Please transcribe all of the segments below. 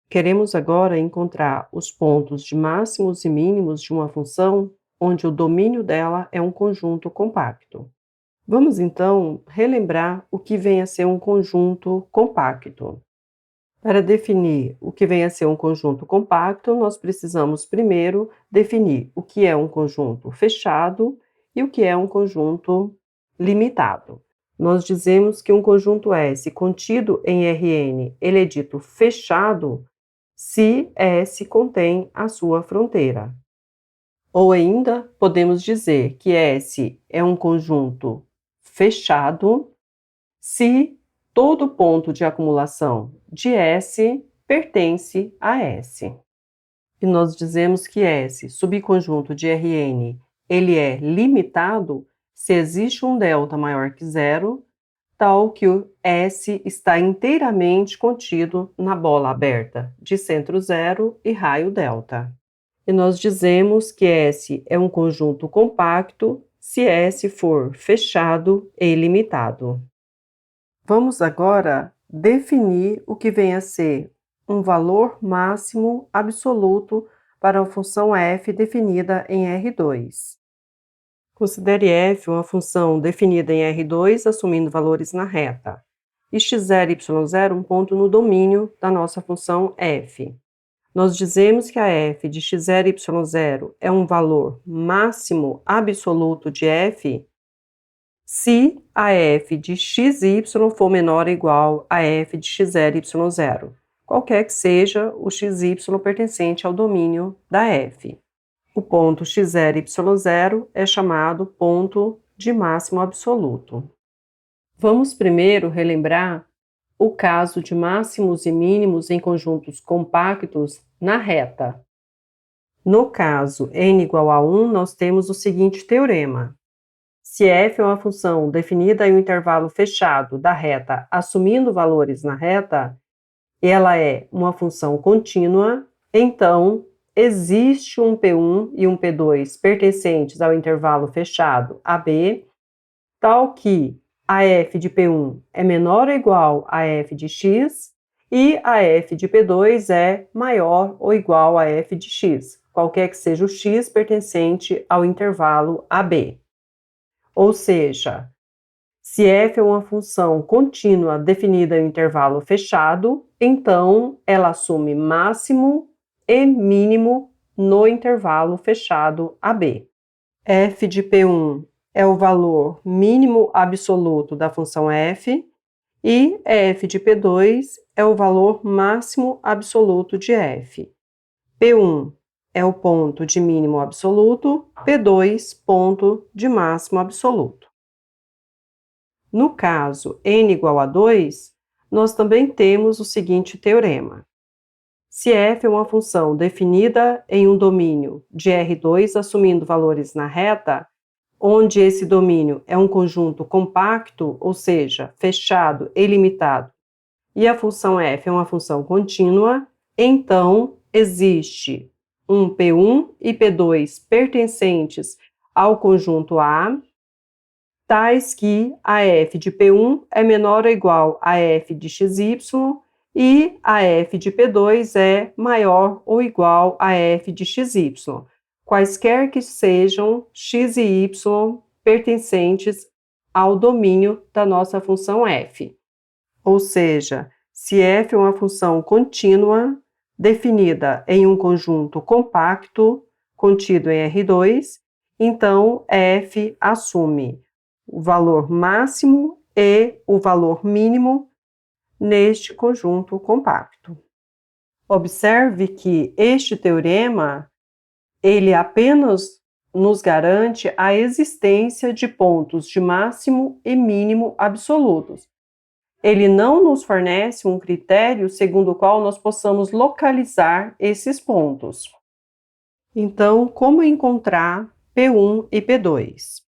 Queremos agora encontrar os pontos de máximos e mínimos de uma função onde o domínio dela é um conjunto compacto. Vamos então relembrar o que vem a ser um conjunto compacto. Para definir o que vem a ser um conjunto compacto, nós precisamos primeiro definir o que é um conjunto fechado e o que é um conjunto limitado. Nós dizemos que um conjunto S contido em Rn, ele é dito fechado se S contém a sua fronteira. Ou ainda, podemos dizer que S é um conjunto fechado se todo ponto de acumulação de S pertence a S. E nós dizemos que S, subconjunto de Rn, ele é limitado se existe um delta maior que zero, tal que o S está inteiramente contido na bola aberta de centro zero e raio delta. E nós dizemos que S é um conjunto compacto se S for fechado e ilimitado. Vamos agora definir o que vem a ser um valor máximo absoluto para a função f definida em R2. Considere f uma função definida em R2 assumindo valores na reta, e x0 e y0 um ponto no domínio da nossa função f. Nós dizemos que a f de x0 e y0 é um valor máximo absoluto de f se a f de xy for menor ou igual a f de x0 e y0, qualquer que seja o xy pertencente ao domínio da f. O ponto x0 e y0 é chamado ponto de máximo absoluto. Vamos primeiro relembrar o caso de máximos e mínimos em conjuntos compactos na reta. No caso n igual a 1, nós temos o seguinte teorema. Se f é uma função definida em um intervalo fechado da reta assumindo valores na reta, ela é uma função contínua, então existe um P1 e um P2 pertencentes ao intervalo fechado AB, tal que a f de P1 é menor ou igual a f de x e a f de P2 é maior ou igual a f de x, qualquer que seja o x pertencente ao intervalo AB. Ou seja, se f é uma função contínua definida em um intervalo fechado, então ela assume máximo e mínimo no intervalo fechado AB. F de P1 é o valor mínimo absoluto da função f e f de P2 é o valor máximo absoluto de f. P1 é o ponto de mínimo absoluto, P2, ponto de máximo absoluto. No caso n igual a 2, nós também temos o seguinte teorema. Se f é uma função definida em um domínio de R2 assumindo valores na reta, onde esse domínio é um conjunto compacto, ou seja, fechado e limitado, e a função f é uma função contínua, então existe um P1 e P2 pertencentes ao conjunto A, tais que a f de P1 é menor ou igual a f de xy e a f de P2 é maior ou igual a f de xy, quaisquer que sejam x e y pertencentes ao domínio da nossa função f. Ou seja, se f é uma função contínua, definida em um conjunto compacto, contido em R2, então f assume o valor máximo e o valor mínimo neste conjunto compacto. Observe que este teorema, ele apenas nos garante a existência de pontos de máximo e mínimo absolutos. Ele não nos fornece um critério segundo o qual nós possamos localizar esses pontos. Então, como encontrar P1 e P2?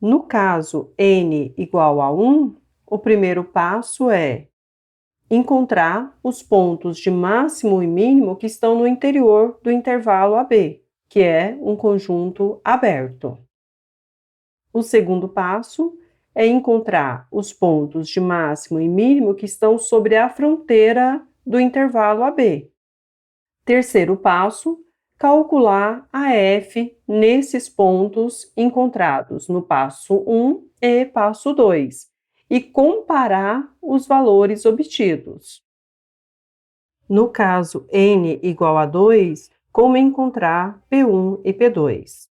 No caso n igual a 1, o primeiro passo é encontrar os pontos de máximo e mínimo que estão no interior do intervalo AB, que é um conjunto aberto. O segundo passo é encontrar os pontos de máximo e mínimo que estão sobre a fronteira do intervalo AB. Terceiro passo, calcular a f nesses pontos encontrados no passo 1 e passo 2 e comparar os valores obtidos. No caso n igual a 2, como encontrar P1 e P2?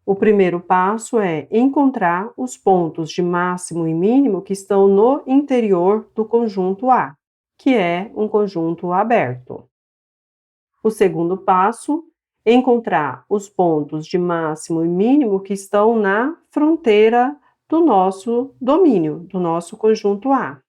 O primeiro passo é encontrar os pontos de máximo e mínimo que estão no interior do conjunto A, que é um conjunto aberto. O segundo passo, encontrar os pontos de máximo e mínimo que estão na fronteira do nosso domínio, do nosso conjunto A.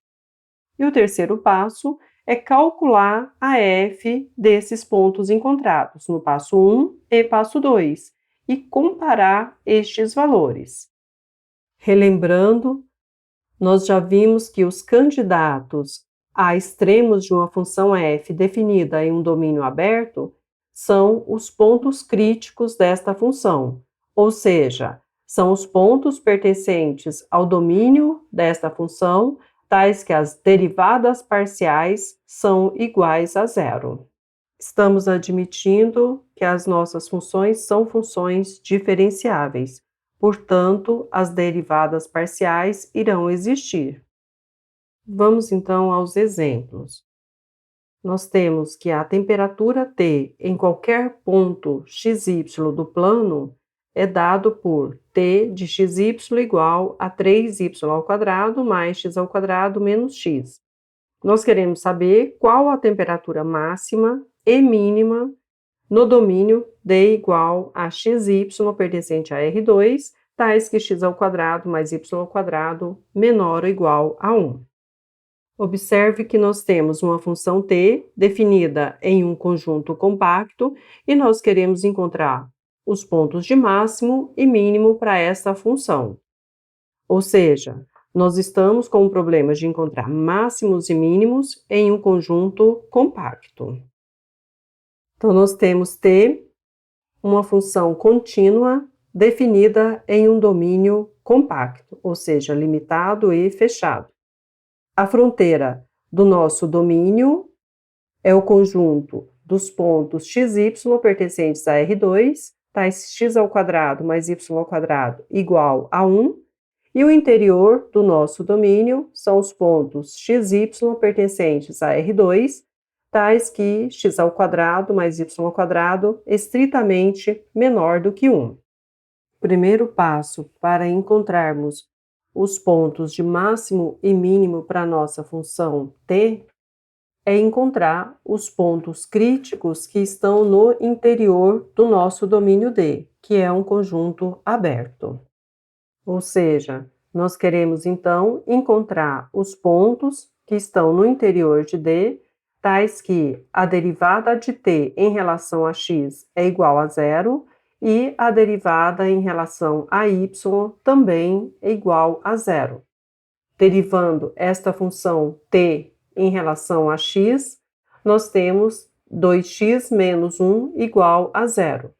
E o terceiro passo é calcular a f desses pontos encontrados no passo 1 e passo 2 e comparar estes valores. Relembrando, nós já vimos que os candidatos a extremos de uma função f definida em um domínio aberto são os pontos críticos desta função, ou seja, são os pontos pertencentes ao domínio desta função, tais que as derivadas parciais são iguais a zero. Estamos admitindo que as nossas funções são funções diferenciáveis, portanto, as derivadas parciais irão existir. Vamos então aos exemplos. Nós temos que a temperatura T em qualquer ponto xy do plano é dado por T de xy igual a 3y² mais x² menos x. Nós queremos saber qual a temperatura máxima e mínima no domínio D igual a xy pertencente a R2, tais que x² mais y² menor ou igual a 1. Observe que nós temos uma função t definida em um conjunto compacto e nós queremos encontrar os pontos de máximo e mínimo para esta função. Ou seja, nós estamos com o problema de encontrar máximos e mínimos em um conjunto compacto. Então, nós temos t, uma função contínua definida em um domínio compacto, ou seja, limitado e fechado. A fronteira do nosso domínio é o conjunto dos pontos xy pertencentes a R2, tais x² mais y² igual a 1, e o interior do nosso domínio são os pontos xy pertencentes a R2, tais que x² mais y² estritamente menor do que 1. O primeiro passo para encontrarmos os pontos de máximo e mínimo para a nossa função t é encontrar os pontos críticos que estão no interior do nosso domínio D, que é um conjunto aberto. Ou seja, nós queremos então encontrar os pontos que estão no interior de D, tais que a derivada de t em relação a x é igual a zero, e a derivada em relação a y também é igual a zero. Derivando esta função t em relação a x, nós temos 2x menos 1 igual a zero.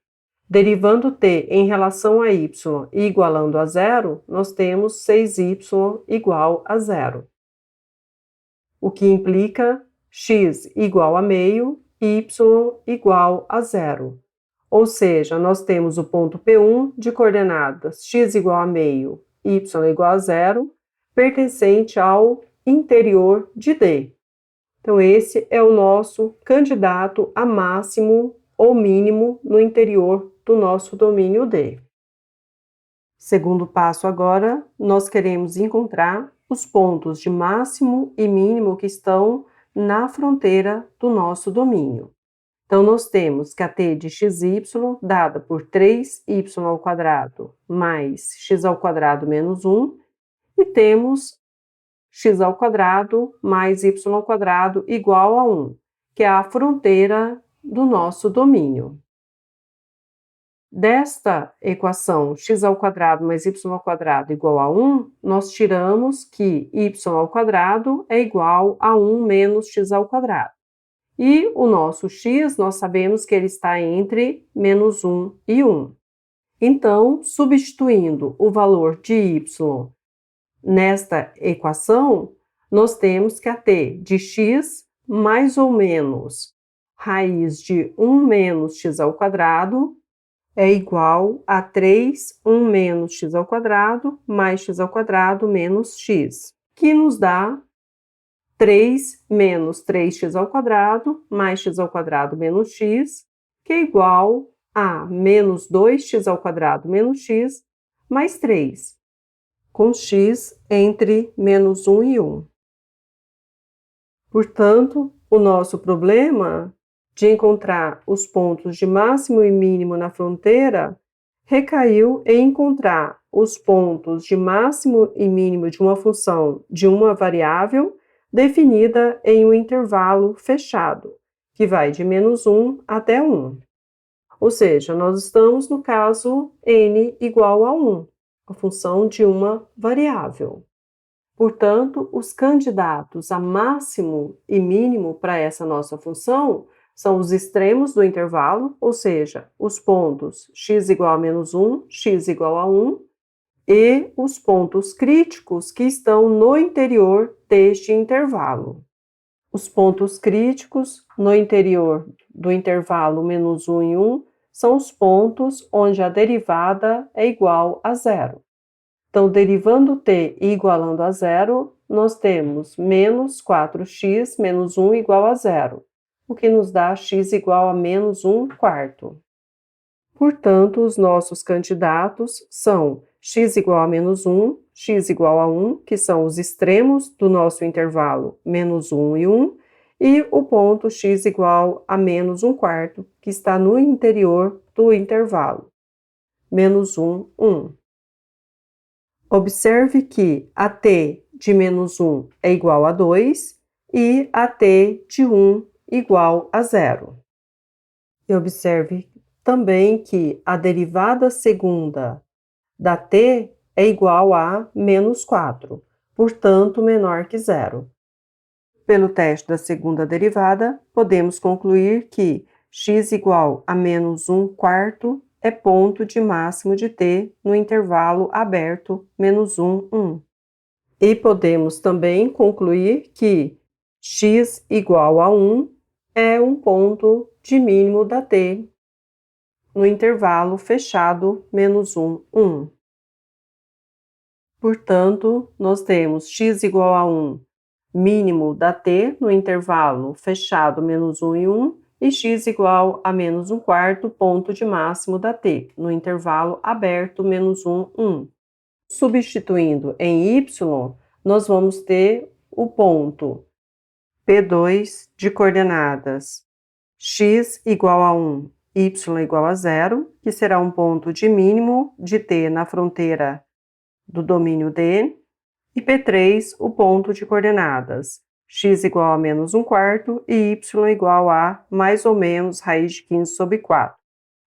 Derivando t em relação a y e igualando a zero, nós temos 6y igual a zero. O que implica x igual a meio e y igual a zero. Ou seja, nós temos o ponto P1 de coordenadas x igual a meio, y igual a zero, pertencente ao interior de D. Então, esse é o nosso candidato a máximo ou mínimo no interior do nosso domínio D. Segundo passo agora, nós queremos encontrar os pontos de máximo e mínimo que estão na fronteira do nosso domínio. Então, nós temos que a t de xy, dada por 3y² mais x² menos 1, e temos x² mais y² igual a 1, que é a fronteira do nosso domínio. Desta equação x² mais y² igual a 1, nós tiramos que y² é igual a 1 menos x². E o nosso x, nós sabemos que ele está entre menos 1 e 1. Então, substituindo o valor de y nesta equação, nós temos que a t de x mais ou menos raiz de 1 menos x ao quadrado é igual a 3, 1 menos x ao quadrado mais x ao quadrado menos x, que nos dá 3 menos 3x ao quadrado mais x ao quadrado menos x, que é igual a menos 2x ao quadrado menos x mais 3, com x entre menos 1 e 1. Portanto, o nosso problema de encontrar os pontos de máximo e mínimo na fronteira recaiu em encontrar os pontos de máximo e mínimo de uma função de uma variável definida em um intervalo fechado, que vai de menos 1 até 1. Ou seja, nós estamos no caso n igual a 1, a função de uma variável. Portanto, os candidatos a máximo e mínimo para essa nossa função são os extremos do intervalo, ou seja, os pontos x igual a menos 1, x igual a 1, e os pontos críticos que estão no interior deste intervalo. Os pontos críticos no interior do intervalo menos 1 e 1 são os pontos onde a derivada é igual a zero. Então, derivando t e igualando a zero, nós temos menos 4x menos 1 igual a zero, o que nos dá x igual a menos 1 quarto. Portanto, os nossos candidatos são x igual a menos 1, x igual a 1, que são os extremos do nosso intervalo menos 1 e 1, e o ponto x igual a menos 1 quarto, que está no interior do intervalo, menos 1, 1. Observe que a t de menos 1 é igual a 2 e a t de 1 igual a 0. E observe também que a derivada segunda da t é igual a menos 4, portanto, menor que zero. Pelo teste da segunda derivada, podemos concluir que x igual a menos 1 quarto é ponto de máximo de t no intervalo aberto menos 1, 1. E podemos também concluir que x igual a 1 é um ponto de mínimo da t no intervalo fechado menos 1, 1. Portanto, nós temos x igual a 1 mínimo da t no intervalo fechado menos 1 e 1, e x igual a menos 1 quarto ponto de máximo da t, no intervalo aberto menos 1, 1. Substituindo em y, nós vamos ter o ponto P2 de coordenadas x igual a 1, y igual a 0, que será um ponto de mínimo de t na fronteira do domínio D, e P3, o ponto de coordenadas x igual a menos 1 quarto e y igual a mais ou menos raiz de 15 sobre 4,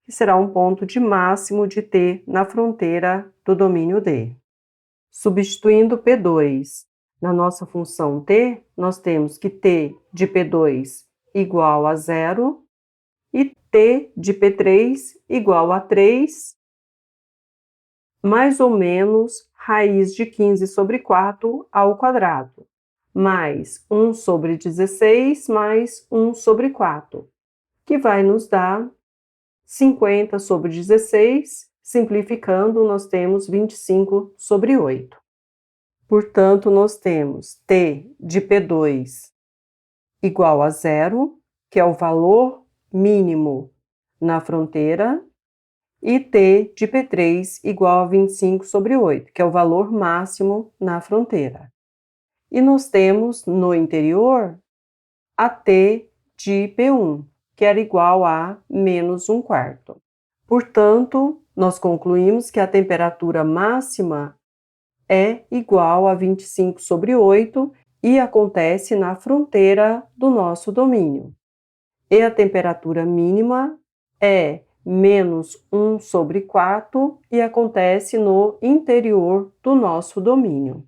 que será um ponto de máximo de t na fronteira do domínio D. Substituindo P2 na nossa função t, nós temos que t de P2 igual a 0 e t de P3 igual a 3, mais ou menos raiz de 15 sobre 4 ao quadrado, mais 1 sobre 16 mais 1 sobre 4, que vai nos dar 50 sobre 16, simplificando, nós temos 25 sobre 8. Portanto, nós temos t de P2 igual a 0, que é o valor mínimo na fronteira, e t de P3 igual a 25 sobre 8, que é o valor máximo na fronteira. E nós temos, no interior, a t de P1, que era igual a menos 1 quarto. Portanto, nós concluímos que a temperatura máxima é igual a 25 sobre 8 e acontece na fronteira do nosso domínio. E a temperatura mínima é menos 1 sobre 4 e acontece no interior do nosso domínio.